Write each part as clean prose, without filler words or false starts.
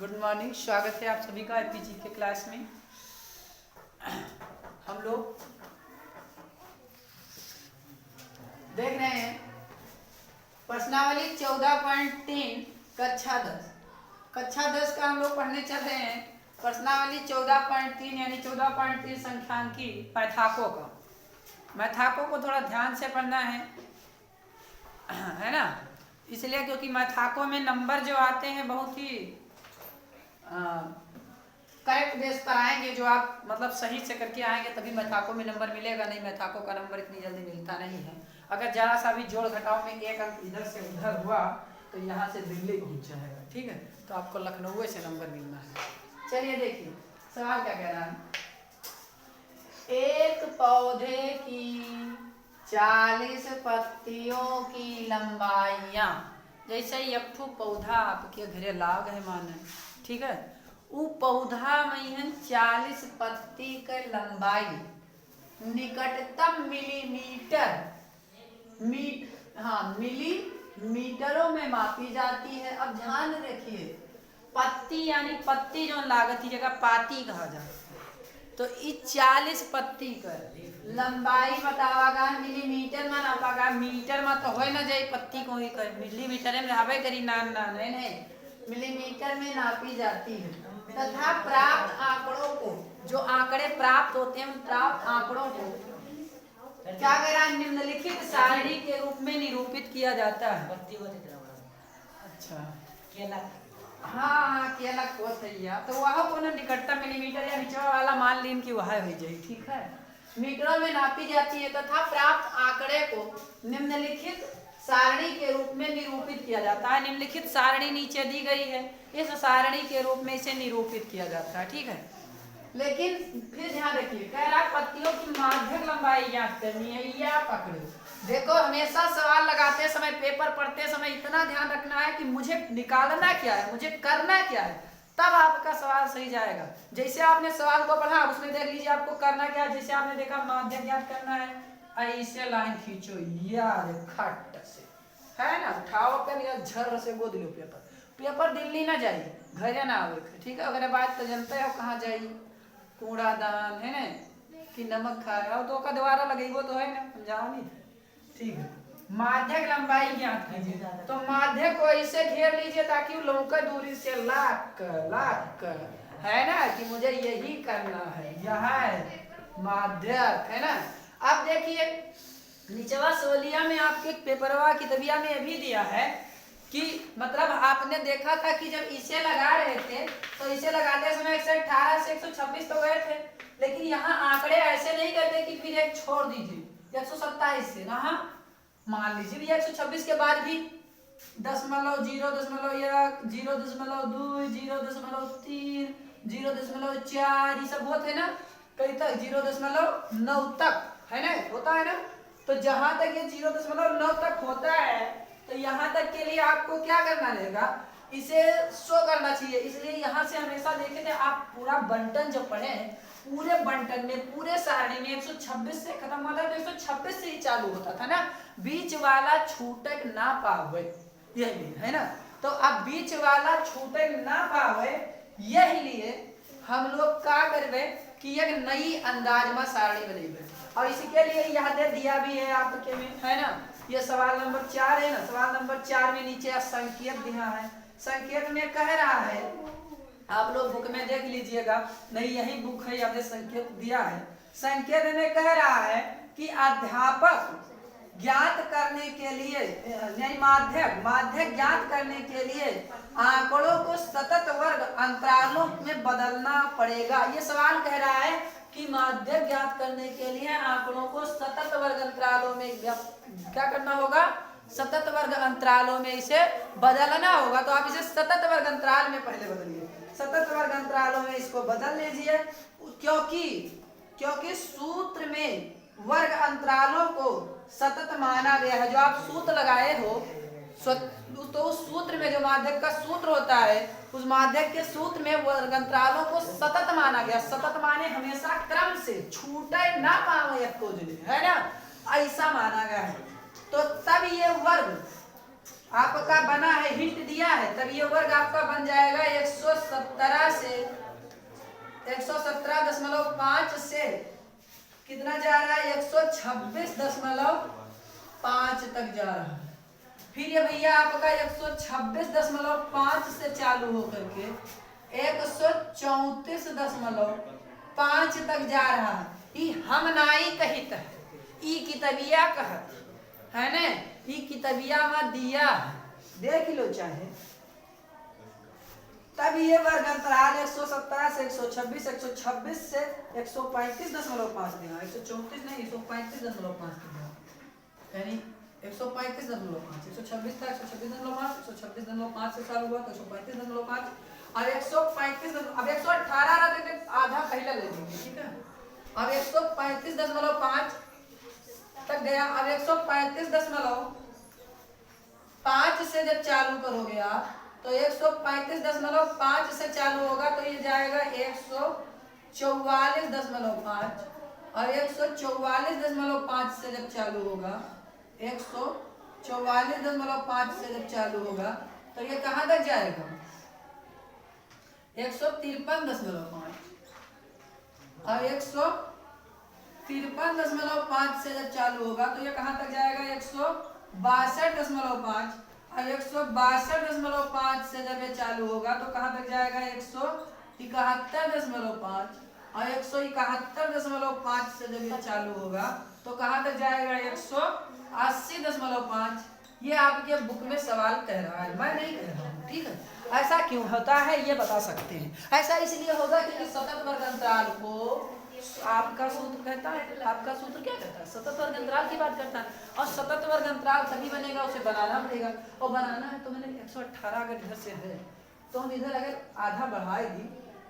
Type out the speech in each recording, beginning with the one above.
Good morning, स्वागत है आप सभी का एपीजी के क्लास में। हम लोग देख रहे हैं प्रश्नावली 14.3 कक्षा 10 का हम लोग पढ़ने चल रहे हैं। प्रश्नावली 14.3 यानी 14.3 संख्यांकी मैथाकों का। मैथाकों को थोड़ा ध्यान से पढ़ना है ना, इसलिए क्योंकि मैथाकों में नंबर जो आते हैं बहुत ही करेक्ट बेस पर आएंगे, जो आप मतलब सही से करके आएंगे तभी मैथाकों में नंबर मिलेगा, नहीं मैथाकों का नंबर इतनी जल्दी मिलता नहीं है। अगर जरा सा भी जोड़ घटाव में एक अंक इधर से उधर हुआ तो यहाँ से दिल्ली पहुँच जाएगा, ठीक है। तो आपको लखनऊ से नंबर मिलना है। चलिए देखिए सवाल क्या कह रहा है। एक पौधे की 40 पत्तियों की लंबाइयाँ, जैसे एक ठो पौधा आपके घरे लाग है माने, ठीक है। वो पौधा में 40 पत्ती के लंबाई निकटतम मिलीमीटरों में मापी जाती है। अब ध्यान रखिए, पत्ती यानी पत्ती जो लागत जगह पाती कहा जाता है। तो इस 40 पत्ती का लंबाई बतावागा मिलीमीटर में नापागा, मीटर में तो हो न जाए पत्ती को ही कर मिलीमीटर में रहबे करी ना नहीं मिलीमीटर में नापी जाती है तथा प्राप्त आंकड़ों को, जो आंकड़े प्राप्त होते हैं उन प्राप्त आंकड़ों को क्या करा निम्नलिखित सारणी के रूप में निरूपित किया जाता है। अच्छा हाँ केलक हो सही है। तो वह को निकटतम मिलीमीटर या निचवा वाला मान लीन की वह हो जाए, ठीक है। मीटरों में नापी जाती है तथा प्राप्त आंकड़े को निम्नलिखित सारणी के रूप में निरूपित किया जाता है। निम्नलिखित सारणी नीचे दी गई है, इस सारणी के रूप में इसे निरूपित किया जाता है, ठीक है। लेकिन फिर ध्यान रखिए, कह रहा पत्तियों की माध्यक लंबाई ज्ञात करनी है या पकड़ो। देखो हमेशा सवाल लगाते समय, पेपर पढ़ते समय इतना ध्यान रखना है कि मुझे निकालना क्या है, मुझे करना क्या है, तब आपका सवाल सही जाएगा। जैसे आपने सवाल को पढ़ा उसमें देख लीजिए आपको करना क्या है। जैसे आपने देखा माध्यक ज्ञात करना है, ऐसे लाइन खींचो यार खट से, है ना, उठाओ पेन या झर से गोद लो पेपर दिल्ली ना जाइए, घरे ना आवे, ठीक है। अगर बात तो जनते हो कहाँ जाइए, कूड़ादान है ना कि नमक खाए और तो का दोबारा लगेगो तो है ना, समझाओ नहीं, ठीक है। माध्यक लंबाई ज्ञात कीजिए, तो माध्यक को ऐसे घेर लीजिए ताकि वो लौका दूरी से लाख है ना कि मुझे यही करना है, यह है माध्यक, है ना। अब देखिए निचवा सोलिया में आपके पेपरवा कितबिया में अभी दिया है कि मतलब आपने देखा था कि जब इसे लगा रहे थे तो इसे लगाते समय 118 से 126 तो गए थे, लेकिन यहाँ आंकड़े ऐसे नहीं करते कि फिर एक छोड़ दीजिए 127 से ना, मान लीजिए 126 के बाद भी 0.1 0.1 0.2 0.3 0.4 ये सब होते ना, कहीं तक 0.9 तक है ना, होता है ना। तो जहां तक ये 0.9 तक होता है तो यहाँ तक के लिए आपको क्या करना रहेगा, इसे शो करना चाहिए। इसलिए यहाँ से हमेशा देखे थे आप पूरा बंटन जो पढ़े हैं, पूरे बंटन में पूरे सारणी में 126 से खत्म होता है, तो 126 से ही चालू होता था ना, बीच वाला छूटक ना पावे, यही है ना। तो अब बीच वाला छूटक ना पावे, यही लिए हम लोग क्या करवे कि एक नई अंदाज में सारणी बनेगे। और इसके लिए यहाँ दे दिया भी है आपके में, है ना। ये सवाल नंबर 4 है ना, सवाल नंबर 4 में नीचे संकेत दिया है। संकेत में कह रहा है, आप लोग बुक में देख लीजिएगा, नहीं यही बुक है, यहाँ संकेत दिया है। संकेत में कह रहा है कि अध्यापक ज्ञात करने के लिए नहीं माध्यक ज्ञात करने के लिए आंकड़ों को सतत वर्ग अंतरालों में बदलना पड़ेगा। ये सवाल कह रहा है कि माध्यक ज्ञात करने के लिए आंकड़ों को सतत वर्ग अंतरालों में क्या करना होगा, सतत वर्ग अंतरालों में इसे बदलना होगा। तो आप इसे सतत वर्ग अंतराल में पहले बदलिए, सतत वर्ग अंतरालों में इसको बदल लीजिए, क्योंकि सूत्र में वर्ग अंतरालों को सतत माना गया है। जो आप सूत्र लगाए हो तो उस सूत्र में जो माध्यक का सूत्र होता है, उस माध्यक के सूत्र में वर्ग अंतरालों को सतत माना गया। सतत माने हमेशा क्रम से छूटे ना पावे है ना, ऐसा माना गया है। तो तब ये वर्ग आपका बना है, हिंट दिया है, तब ये वर्ग आपका बन जाएगा 117 से 117.5 से कितना जा रहा है 126.5 तक जा रहा है। फिर ये भैया आपका 126.5 से चालू होकर के 134.5 तक जा रहा है। ई हम नाई कहित है, ई कितबिया कहत है ने, ई कितबिया में दिया देख लो चाहे। तब ये वर्ग अंतराल 117 से 126, 126 से 135.5 दिया, 134 नहीं 135.5 दिया, यानी 135.5, 126 था 126.5, 126.5 से चालू हुआ तो 135.5 और 135, अब 118 रहा तो आधा पहले ले लेंगे, ठीक है। अब 135.5 तक गया, अब 135.5 से जब चालू करोगे आप तो 135.5 से चालू होगा तो ये जाएगा 144.5 और 144.5 से जब चालू होगा 144.5 से जब चालू होगा तो ये कहाँ तक जाएगा 153.5 और 153.5 से जब चालू होगा तो ये कहाँ तक जाएगा 162.5 और 162.5 से जब ये चालू होगा तो कहाँ तक जाएगा 171.5 और 171.5 से जब ये चालू होगा तो कहाँ तक जाएगा 180.5। ये आपके बुक में सवाल कह रहा है, मैं नहीं कह रहा हूँ, ठीक है। ऐसा क्यों होता है ये बता सकते हैं। ऐसा इसलिए होगा क्योंकि सतत वर्ग अंतराल को आपका सूत्र कहता है, आपका सूत्र क्या कहता है सतत वर्ग अंतराल की बात करता है। और सतत वर्ग अंतराल तभी बनेगा उसे बनाना पड़ेगा, और बनाना है तो मैंने 118 अगर इधर से है तो हम इधर अगर आधा बढ़ाए दी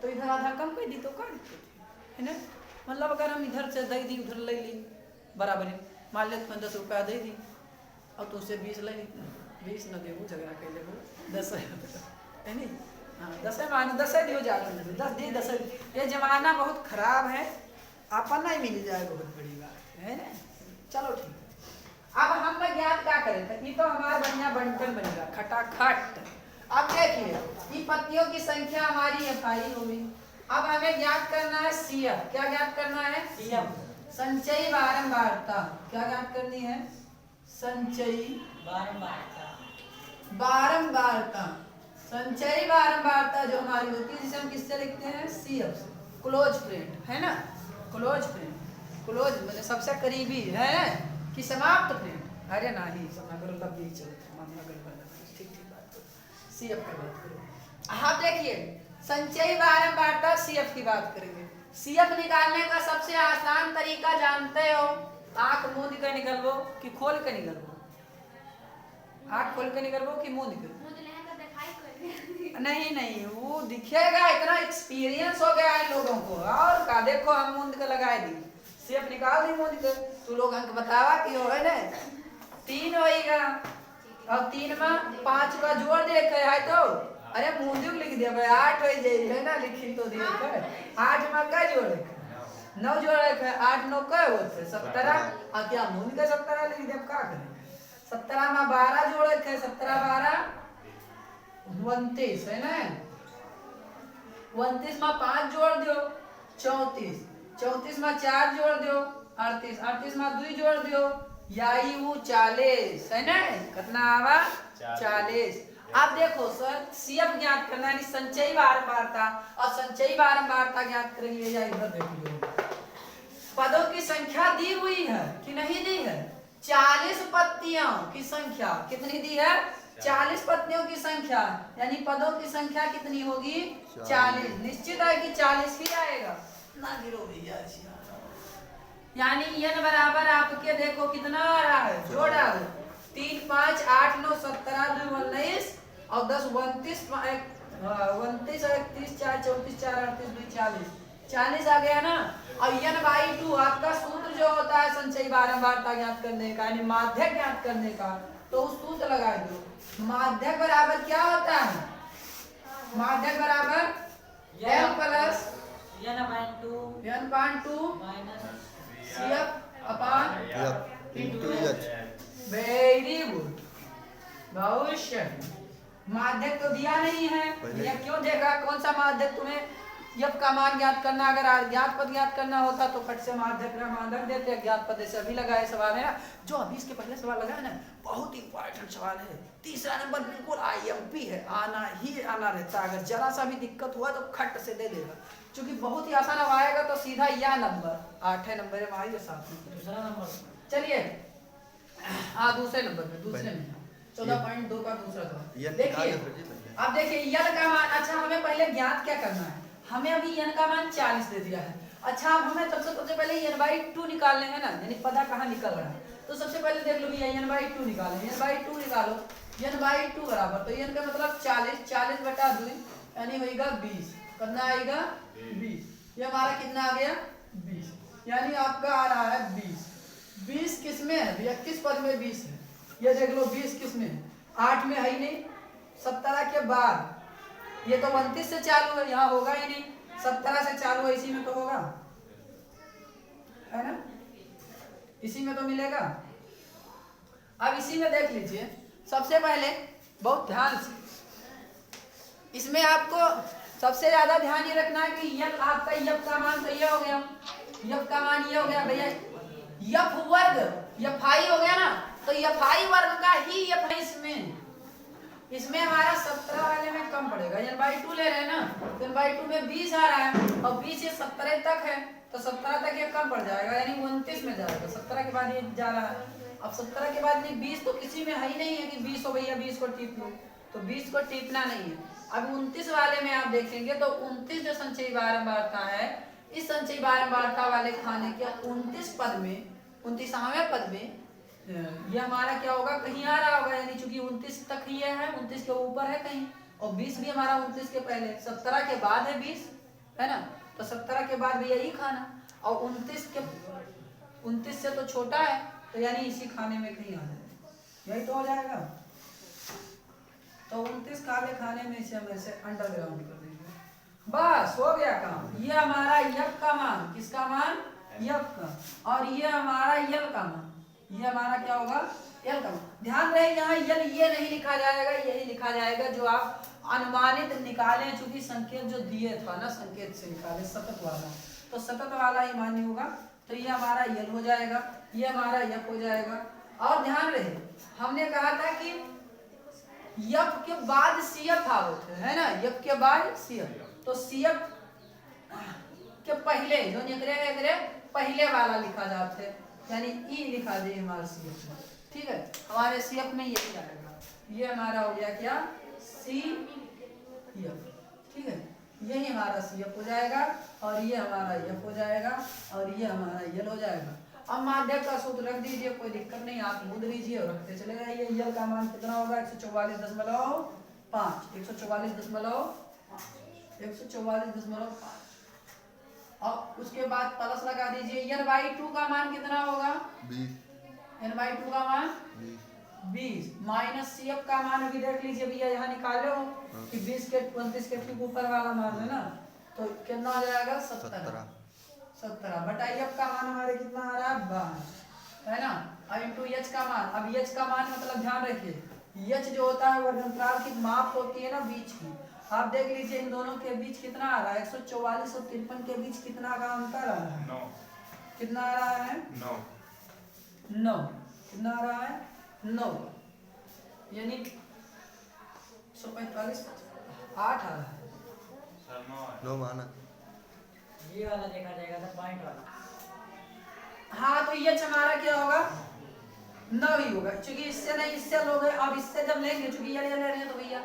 तो इधर आधा कम कर दी तो कर देते है ना। मतलब अगर हम इधर से दे दी उधर ले ली बराबर है, मान ले 10 रुपया दे दी और तो उससे 20 ले ली, 20 न देवो झगड़ा कर ले 10 है नहीं, हाँ 10 मान 10 दियो जाकर 10 दी 10। ये जमाना बहुत खराब है, अपना ही मिल जाए बहुत बड़ी बात है ना। चलो ठीक है, अब हम ज्ञात क्या करें तो ये तो हमारा बढ़िया बंटन बनेगा खटाखट। अब देखिए ये पत्तियों की संख्या हमारी एफआई होगी। अब हमें ज्ञात करना है सीएफ। क्या ज्ञात करना है सीएफ, संचयी बारंबारता। क्या ज्ञात करनी है संचयी बारंबारता। संचयी बारंबारता जो हमारी होती है जिसे हम किससे लिखते हैं सीएफ, क्लोज फ्रेंड है ना। क्लोज फ्रेंड, क्लोज मतलब सबसे करीबी है कि समाप्त फ्रेंड। अरे नहीं ठीक बात करो, सीएफ की बात करो। आप देखिए संचयी बारंबारता सीएफ की बात करेंगे। सीएफ निकालने का सबसे आसान तरीका जानते हो, आंख मूंद के निकलवो कि खोल के निकलवो, आंख खोल के निकलवो कि मूंद के। नहीं नहीं वो दिखेगा, इतना एक्सपीरियंस हो गया है लोगों को। और का देखो हम मूंद के लगाए दी, सीएफ निकाल दी मूंद के, तू लोग अंक बतावा कि हो है ना 3 होएगा और 3 में 5 का जोड़ देखे है तो अरे मूंद लिख दिया भाई 8 हो जाए है ना, लिखी तो देख 8 में का जोड़ 9 जोड़ है, 8 9 का होते 17 और क्या मूंद के 17 लिख दे का करें। 17 में 12 जोड़ है, 17 12 29 है ना, 29 में 5 जोड़ दो 34, 34 में 4 जोड़ दो 38, 38 में 2 जोड़ दो याई वो 40 है ना, कितना आवा 40। आप देखो सर सीएफ ज्ञात करना है संचयी बारंबारता, और संचयी बारंबारता ज्ञात करेंगे या इधर देखिए पदों की संख्या दी हुई है कि नहीं दी है। 40 पत्तियों की संख्या कितनी दी है 40 पत्तियों की संख्या, यानी पदों की संख्या कितनी होगी 40। निश्चित है कि 40 ही आएगा ना गिरो भैया। यानी n बराबर आपके देखो कितना आ रहा है जोड़ा 3 5 8 9 17 2 19 और 10 29 29 31 4 34 4 38 2 40 आ गया ना। और n/2 आपका सूत्र जो होता है संचयी बारंबारता ज्ञात करने का यानी माध्यक ज्ञात करने का, तो उस सूत्र लगा दो। माध्यक बराबर क्या होता है, माध्यक बराबर m plus n/2 CF/H। Very good. भविष्य। माध्यक तो दिया नहीं है, ये क्यों देगा? कौन सा माध्यक तुम्हें? यप का मान ज्ञात करना, अगर ज्ञात पद ज्ञात करना होता तो फट से माध्यक का मान रख देते। ज्ञात पद से अभी लगाए सवाल है ना, जो अभी इसके पहले सवाल लगा है ना, बहुत इंपॉर्टेंट सवाल है। तीसरा नंबर बिल्कुल आईएमपी है, आना ही आना रहता है। अगर जरा सा भी दिक्कत हुआ तो खट से दे देगा, क्योंकि बहुत ही आसान आएगा तो सीधा यह नंबर 8 नंबर है हमारी, 7 दूसरा नंबर। चलिए हाँ दूसरे नंबर पे, दूसरे में 14.2 का दूसरा सवाल देखिए। अब देखिए यन का मान, अच्छा हमें पहले ज्ञात क्या करना है, हमें अभी यन का मान 40 दे दिया है। अच्छा अब हमें सबसे पहले n बाई 2 निकालने हैं ना, यानी पता कहाँ निकल रहा है, तो सबसे पहले देख लो भैया n बाई 2 निकालें। n बाई 2 निकालो, n बाई 2 बराबर, तो n का मतलब 40 बटा 2 यानी होगा 20। कितना आएगा? 20। ये हमारा कितना आ गया? 20, यानी आपका आ रहा है 20। 20 किस में है भैया? किस पद में 20 है? ये देख लो 20 किस में है? 8 में है ही नहीं। 17 के बाद ये तो 29 से चालू है, यहाँ होगा ही नहीं। 17 से चालू है, इसी में तो होगा, है ना? इसी में तो मिलेगा। अब इसी में देख लीजिए, सबसे पहले बहुत ध्यान से, इसमें आपको सबसे ज्यादा ध्यान ये रखना है कि यफ आपका यफ का मान तो ये हो गया, यफ का मान ये हो गया भैया, यफ वर्ग यफाई हो गया ना, तो यफाई वर्ग का ही यफ इसमें हमारा 17 वाले में कम पड़ेगा। n बाई 2 ले रहे हैं ना, तो n बाई 2 में 20 आ रहा है और 20 से 17 तक है, तो 17 तक ये कम पड़ जाएगा, यानी 29 में जाएगा। 17 के बाद ये जा रहा है, अब 17 के बाद 20 तो किसी में है ही नहीं है कि 20 हो भैया 20 को टीप लो, तो 20 को टीपना नहीं है। अब 29 वाले में आप देखेंगे तो 29 जो संचयी बारंबारता है, इस संचयी बारंबारता वाले खाने के 29 पद में, 29वें पद में ये हमारा क्या होगा? कहीं आ रहा होगा, यानी चूंकि 29 तक ही है, 29 के ऊपर है कहीं, और 20 भी हमारा 29 के पहले, 17 के बाद है 20, है ना? तो 17 के बाद भी यही खाना, और 29 से तो छोटा है, तो यानी इसी खाने में कहीं आ जाए, यही तो हो जाएगा। तो 29 काले खाने में से हम ऐसे अंडरग्राउंड कर देंगे, बस हो गया काम। ये हमारा यफ का मान, किसका मान? यफ का। और ये हमारा यल का मान, ये हमारा क्या होगा? यल का मान। ध्यान रहे यहाँ यल ये नहीं लिखा जाएगा, यही लिखा जाएगा जो आप अनुमानित निकाले, चूंकि संकेत जो दिए था ना, संकेत से निकाले सतत वाला, तो सतत वाला ही मान्य होगा। तो ये हमारा यल हो जाएगा, ये हमारा यफ हो जाएगा। और ध्यान रहे हमने कहा था कि यफ के बाद सीएफ आवत है ना, यफ के बाद सीएफ, तो सीएफ के पहले जो निकले पहले वाला लिखा जाता है, यानी ई लिखा दे हमारे सीएफ में, ठीक है? हमारे सीएफ में यही आएगा, ये हमारा हो गया क्या? सीएफ, ठीक है? यही हमारा सीएफ हो जाएगा, और ये हमारा एफ हो जाएगा, और ये हमारा यल हो जाएगा। अब माध्यक का सूत्र रख दीजिए, कोई दिक्कत नहीं, आप मूद लीजिए और रखते चले जाइए। यल का मान कितना होगा? 144.5, 144.5। और उसके बाद प्लस लगा दीजिए। n बाई 2 का मान कितना होगा? 20। n बाई 2 का मान 20 माइनस CF का मान अभी देख लीजिए भैया, यहाँ निकाले हो कि 20 के 29 के ठीक ऊपर वाला मान है ना, तो कितना आ जाएगा? 17 बटा F का मान हमारे कितना आ रहा है? 12, है ना? अब इंटू H का मान, अब H का मान मतलब ध्यान रखिए, H जो होता है वर्गंतराल की माप होती है ना बीच की, आप देख लीजिए इन दोनों के बीच कितना आ रहा है? 144 और 53 के बीच कितना का अंतर आ रहा है? 9। कितना आ रहा है? 9। कितना आ रहा है? 9, यानी 145 8 आ रहा है। 9 माना ये वाला देखा जाएगा था पॉइंट वाला। हाँ तो ये हमारा क्या होगा? 9 ही होगा, क्योंकि इससे नहीं इससे लोग, अब इससे जब लेंगे, चूंकि ये ले रहे हैं तो भैया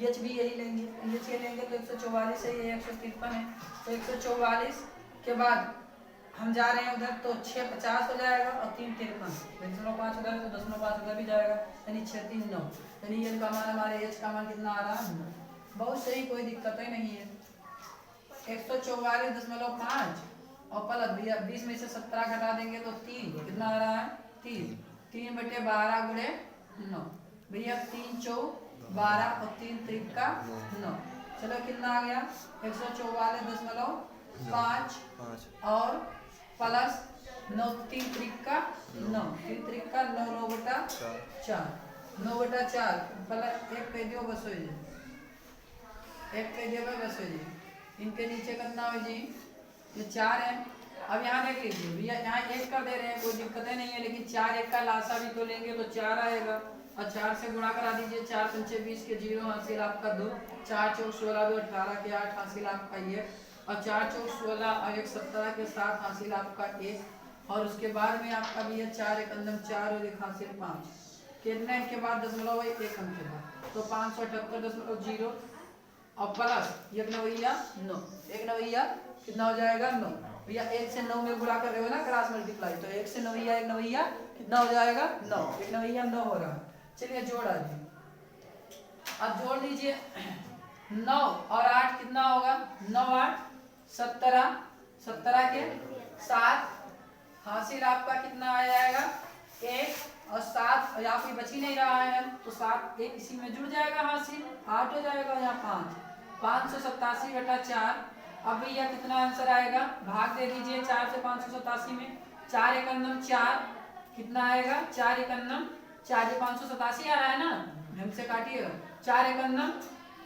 एच भी यही लेंगे, एच ये लेंगे तो 144 है, ये 153 है, तो 144 के बाद हम जा रहे हैं उधर तो 6 50 हो जाएगा, और 3 53, 5 उधर तो 10 5 उधर भी जाएगा, यानी 6 3 9, यानी एन का मान हमारे एच का मान कितना आ रहा है? 9। बहुत सही, कोई दिक्कत ही नहीं है। 144.5 और प्लस भैया 20 में से 17 घटा देंगे तो 3, कितना आ रहा है? 3 बटे 12 गुणे 9 भैया, 3 4 12 और 3 3 का 9, चलो कितना आ गया? 144.5 और प्लस 9 3 3 का 9, 3 3 का 9 9 बटा 4, 9/4 पहले एक कह दियो बस हो जी, एक कह दियो बस हो जी। इनके नीचे कितना हो जी, ये 4 है। अब यहाँ देख लीजिए भैया, यहाँ 1 कर दे रहे हैं, कोई दिक्कत नहीं है, लेकिन 4 1 का लासा भी तो लेंगे तो 4 आएगा और 4 से गुणा करा दीजिए। 4 पंचे 20 के 0 हासिल आपका 2, 4 चौक 16 2 18 के 8 हासिल आपका ये, और 4 चौक 16 और 1 17 के 7 हासिल आपका 1, और उसके बाद में आपका भी है 4 1 अंदम 4 और 1 हासिल 5, कितने के बाद दशमलव 1 अंक के बाद तो 578.0 और प्लस 1 नवैया 9, 1 नवैया कितना हो जाएगा 9। भैया 1 से 9 में गुणा कर रहे हो ना, क्रॉस मल्टीप्लाई, तो 1 से नवैया 1 नवैया कितना हो जाएगा 9, 1 नवैया 9 हो रहा है। चलिए जोड़ आइए, अब जोड़ लीजिए 9 और 8 कितना होगा, 9 8 17, 17 के 7 हासिल आपका कितना आ जाएगा 1 और 7, और यहाँ कोई बच ही नहीं रहा है तो 7 1 इसी में जुड़ जाएगा, हासिल 8 हो जाएगा, यहाँ 587/4। अब भैया कितना आंसर आएगा, भाग दे दीजिए 4 से 587 में, 4 1 अंदम 4 कितना आएगा, 4 1 अंदम 4, ये 587 आ रहा है ना, हमसे काटिएगा, 4 1 अंदम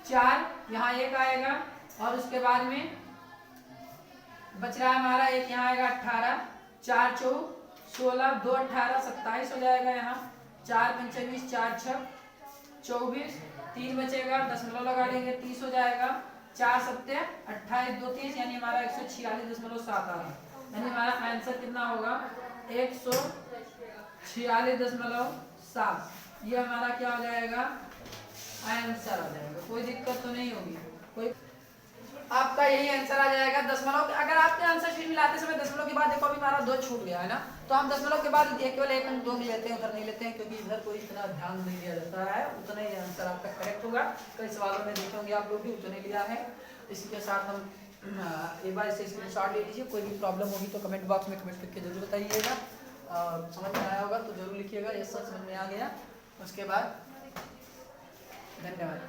4, यहाँ 1 आएगा और उसके बाद में बच रहा है हमारा 1, यहाँ आएगा 18, 4 चौक 16 2 18 27 हो जाएगा, यहाँ 4 पंचे 20 4 6 24, 3 बचेगा, दशमलव लगा देंगे 30 हो जाएगा, 4 7 28 2 30, यानी हमारा 146.7 आ रहा है, यानी हमारा आंसर कितना होगा 146.7। ये हमारा क्या हो जाएगा आंसर आ जाएगा, कोई दिक्कत तो नहीं होगी, कोई आपका यही आंसर आ जाएगा। दशमलव अगर आपके आंसर शीट मिलाते समय दशमलव के बाद देखो अभी हमारा 2 छूट गया है ना, तो हम दशमलव के बाद केवल 1 अंक 2 भी लेते हैं, उधर नहीं लेते हैं क्योंकि इधर कोई इतना ध्यान नहीं दिया जाता है, उतना ही आंसर आपका करेक्ट होगा। कई सवालों में देखेंगे आप लोग भी उतने लिया है। इसी के साथ हम एक बार इसे स्क्रीनशॉट ले लीजिए, कोई भी प्रॉब्लम होगी तो कमेंट बॉक्स में कमेंट करके जरूर बताइएगा, समझ में आया होगा तो जरूर लिखिएगा, ये सब समझ में आ गया। उसके बाद धन्यवाद।